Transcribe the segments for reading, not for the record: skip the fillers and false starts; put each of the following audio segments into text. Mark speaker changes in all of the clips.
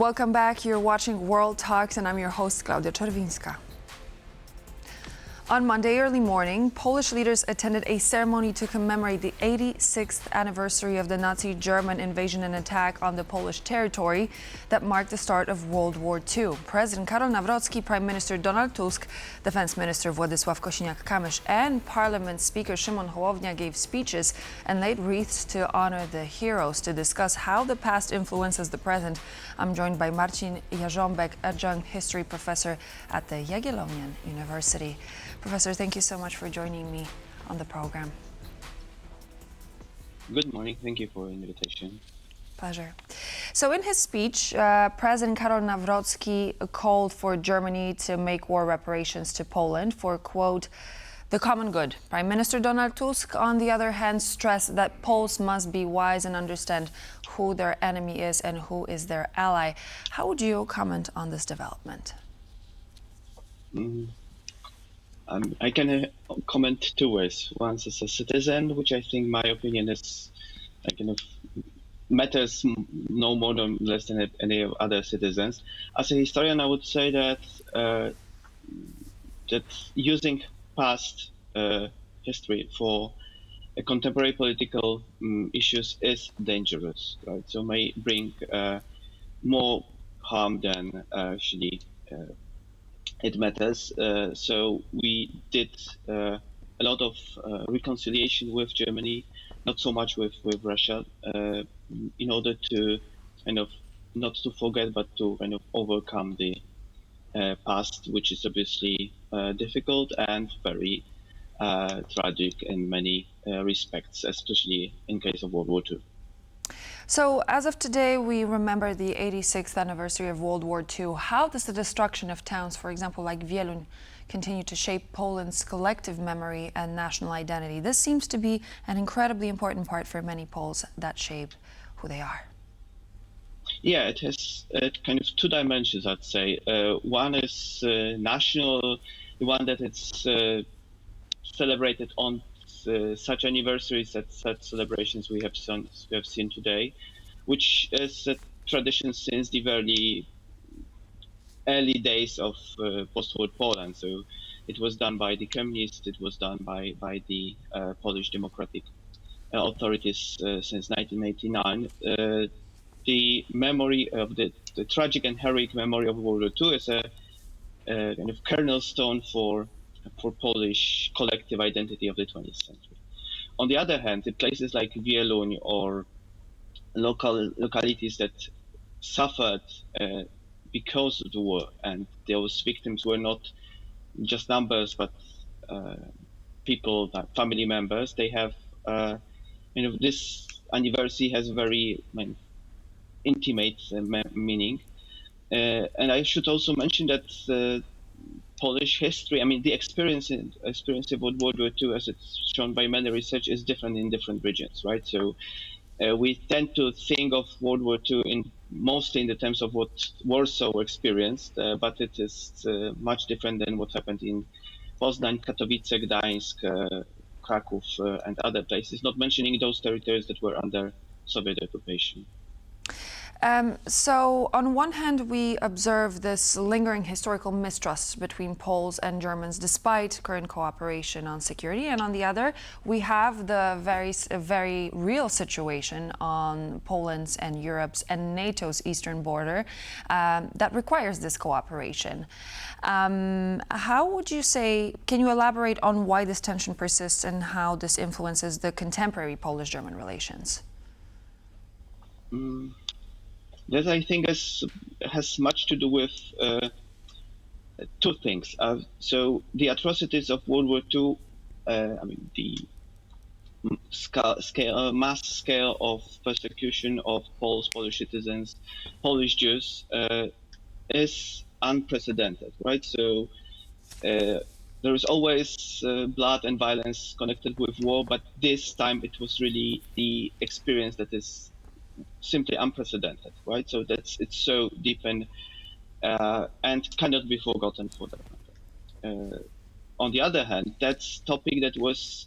Speaker 1: Welcome back. You're watching World Talks, and I'm your host, Klaudia Czerwińska. On Monday early morning, Polish leaders attended a ceremony to commemorate the 86th anniversary of the Nazi German invasion and attack on the Polish territory that marked the start of World War II. President Karol Nawrocki, Prime Minister Donald Tusk, Defense Minister Władysław Kosiniak-Kamysz, and Parliament Speaker Szymon Hołownia gave speeches and laid wreaths to honor the heroes. To discuss how the past influences the present, I'm joined by Marcin Jarząbek, Adjunct History Professor at the Jagiellonian University. Professor, thank you so much for joining me on the program.
Speaker 2: Good morning. Thank you for the invitation.
Speaker 1: Pleasure. So in his speech, President Karol Nawrocki called for Germany to make war reparations to Poland for, quote, the common good. Prime Minister Donald Tusk, on the other hand, stressed that Poles must be wise and understand who their enemy is and who is their ally. How would you comment on this development?
Speaker 2: I can comment two ways. One as a citizen, which I think my opinion is kind of matters no more than less than any other citizens. As a historian, I would say that that using past history for contemporary political issues is dangerous, right? So may bring more harm than actually it matters. So we did a lot of reconciliation with Germany, not so much with Russia, in order to kind of not to forget, but to kind of overcome the past, which is obviously difficult and very tragic in many respects, especially in case of World War II.
Speaker 1: So, as of today, we remember the 86th anniversary of World War II. How does the destruction of towns, for example, like Wieluń, continue to shape Poland's collective memory and national identity? This seems to be an incredibly important part for many Poles that shape who they are.
Speaker 2: Yeah, it has kind of two dimensions, I'd say. One is national, the one that it's celebrated on such anniversaries, such celebrations we have seen today, which is a tradition since the very early days of post-war Poland. So it was done by the communists, it was done by the Polish democratic authorities since 1989. The memory of the tragic and heroic memory of World War II is a kind of cornerstone for Polish collective identity of the 20th century. On the other hand, the places like Wieluń or localities that suffered because of the war, and those victims were not just numbers, but people, family members. They have, this anniversary has very intimate meaning. And I should also mention that Polish history, the experience of World War II, as it's shown by many research, is different in different regions, right? So we tend to think of World War II mostly in the terms of what Warsaw experienced, but it is much different than what happened in Poznań, Katowice, Gdańsk, Kraków, and other places, not mentioning those territories that were under Soviet occupation.
Speaker 1: So, on one hand, we observe this lingering historical mistrust between Poles and Germans, despite current cooperation on security. And on the other, we have the very real situation on Poland's and Europe's and NATO's eastern border that requires this cooperation. How would you say, can you elaborate on why this tension persists and how this influences the contemporary Polish-German relations?
Speaker 2: That I think has much to do with two things. So the atrocities of World War II, the mass scale of persecution of Polish citizens, Polish Jews, is unprecedented, right? So there is always blood and violence connected with war, but this time it was really the experience that is simply unprecedented, right? So it's so deep and cannot be forgotten for that matter. On the other hand, that's topic that was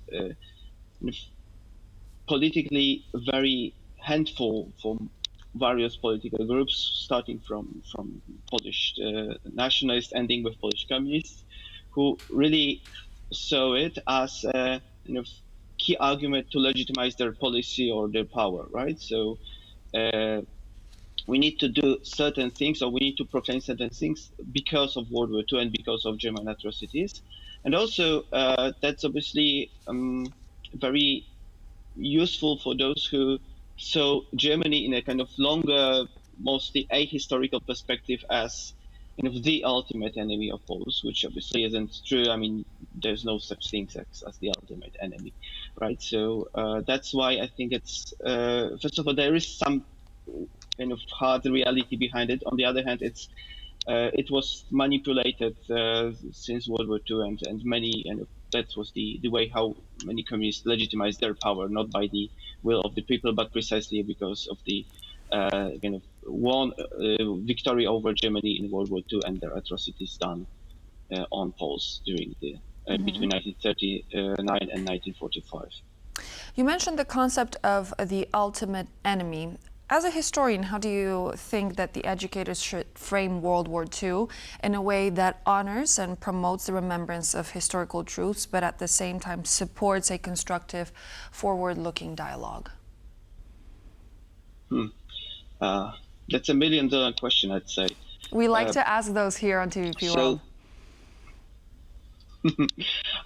Speaker 2: politically very handful for various political groups, starting from Polish nationalists, ending with Polish communists, who really saw it as a kind of key argument to legitimize their policy or their power, right? So we need to do certain things, or we need to proclaim certain things because of World War II and because of German atrocities. And also, that's obviously very useful for those who saw Germany in a kind of longer, mostly ahistorical perspective as kind of the ultimate enemy of Poles, which obviously isn't true. I mean, there's no such thing as the ultimate enemy, right? So that's why I think it's, first of all, there is some kind of hard reality behind it. On the other hand, it was manipulated since World War II, and many, and that was the way how many communists legitimized their power, not by the will of the people, but precisely because of the kind of victory over Germany in World War II and their atrocities done on Poles during the between 1939 and 1945.
Speaker 1: You mentioned the concept of the ultimate enemy. As a historian, how do you think that the educators should frame World War II in a way that honors and promotes the remembrance of historical truths, but at the same time supports a constructive, forward-looking dialogue?
Speaker 2: That's a million-dollar question, I'd say.
Speaker 1: We like to ask those here on TVP World.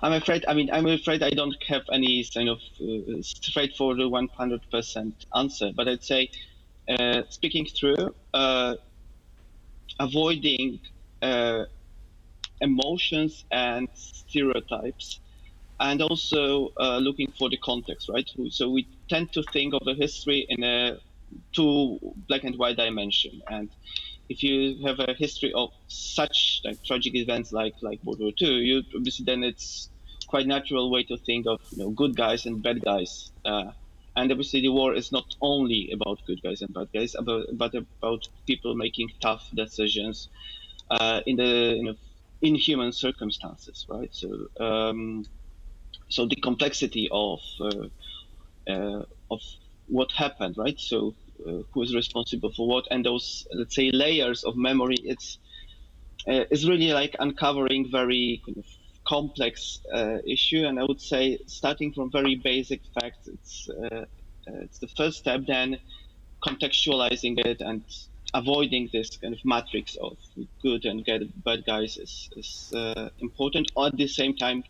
Speaker 2: I'm afraid I don't have any kind of straightforward 100% answer, but I'd say speaking through, avoiding emotions and stereotypes, and also looking for the context, right? So we tend to think of the history in a too black and white dimension, and if you have a history of such tragic events like World War II, you obviously then it's quite natural way to think of good guys and bad guys. And obviously the war is not only about good guys and bad guys, but about people making tough decisions in the inhuman circumstances, right? So so the complexity of what happened, right? So who is responsible for what, and those, let's say, layers of memory, it's really like uncovering very kind of complex issue. And I would say, starting from very basic facts, it's the first step. Then contextualizing it and avoiding this kind of matrix of good and bad guys is important. Or at the same time,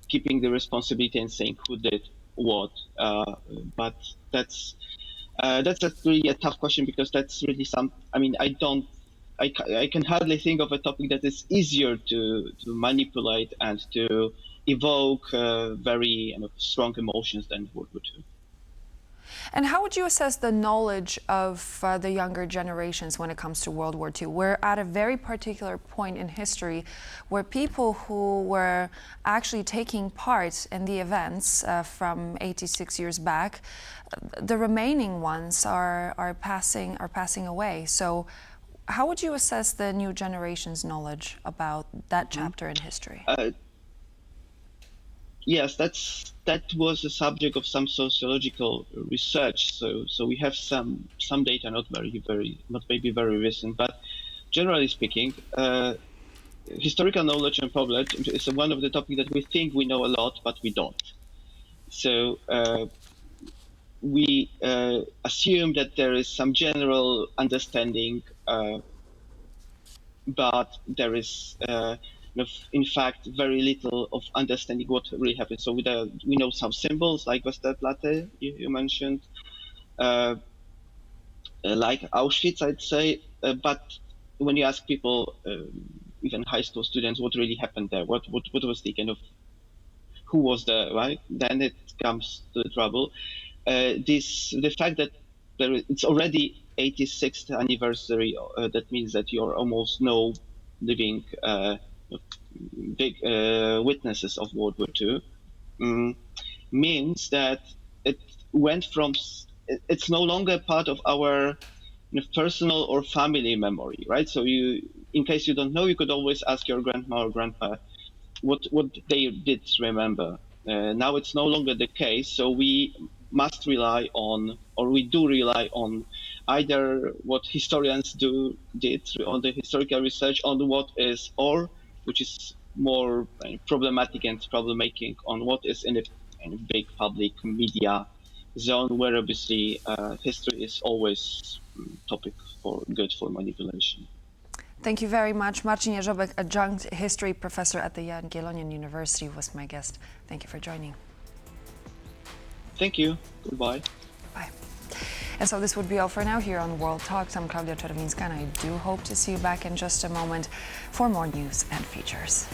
Speaker 2: keeping the responsibility and saying who did what. But that's really a tough question, because that's really I can hardly think of a topic that is easier to manipulate and to evoke very strong emotions than World War II.
Speaker 1: And how would you assess the knowledge of the younger generations when it comes to World War II? We're at a very particular point in history where people who were actually taking part in the events from 86 years back, the remaining ones are passing away. So how would you assess the new generation's knowledge about that chapter in history?
Speaker 2: Yes, that was the subject of some sociological research. So we have some data, not maybe very recent, but generally speaking, historical knowledge and knowledge is one of the topics that we think we know a lot, but we don't. So we assume that there is some general understanding, but there is in fact very little of understanding what really happened. So we know some symbols like Westerplatte you mentioned, like Auschwitz, I'd say, but when you ask people, even high school students, what really happened there, what was the kind of, who was there, right? Then it comes to the trouble. The fact that it's already 86th anniversary, that means that you're almost no living big witnesses of World War II, means that it went from, it's no longer part of our personal or family memory, right? So in case you don't know, you could always ask your grandma or grandpa what they did remember. Now it's no longer the case, so we must rely on, or we do rely on, either what historians did on the historical research on what is, or which is more problematic and troublemaking, on what is in a big public media zone, where obviously history is always topic for good for manipulation.
Speaker 1: Thank you very much. Marcin Jarząbek, Adjunct History Professor at the Jagiellonian University, was my guest. Thank you for joining.
Speaker 2: Thank you. Goodbye.
Speaker 1: Bye. And so this would be all for now here on World Talks. I'm Klaudia Czerwińska, and I do hope to see you back in just a moment for more news and features.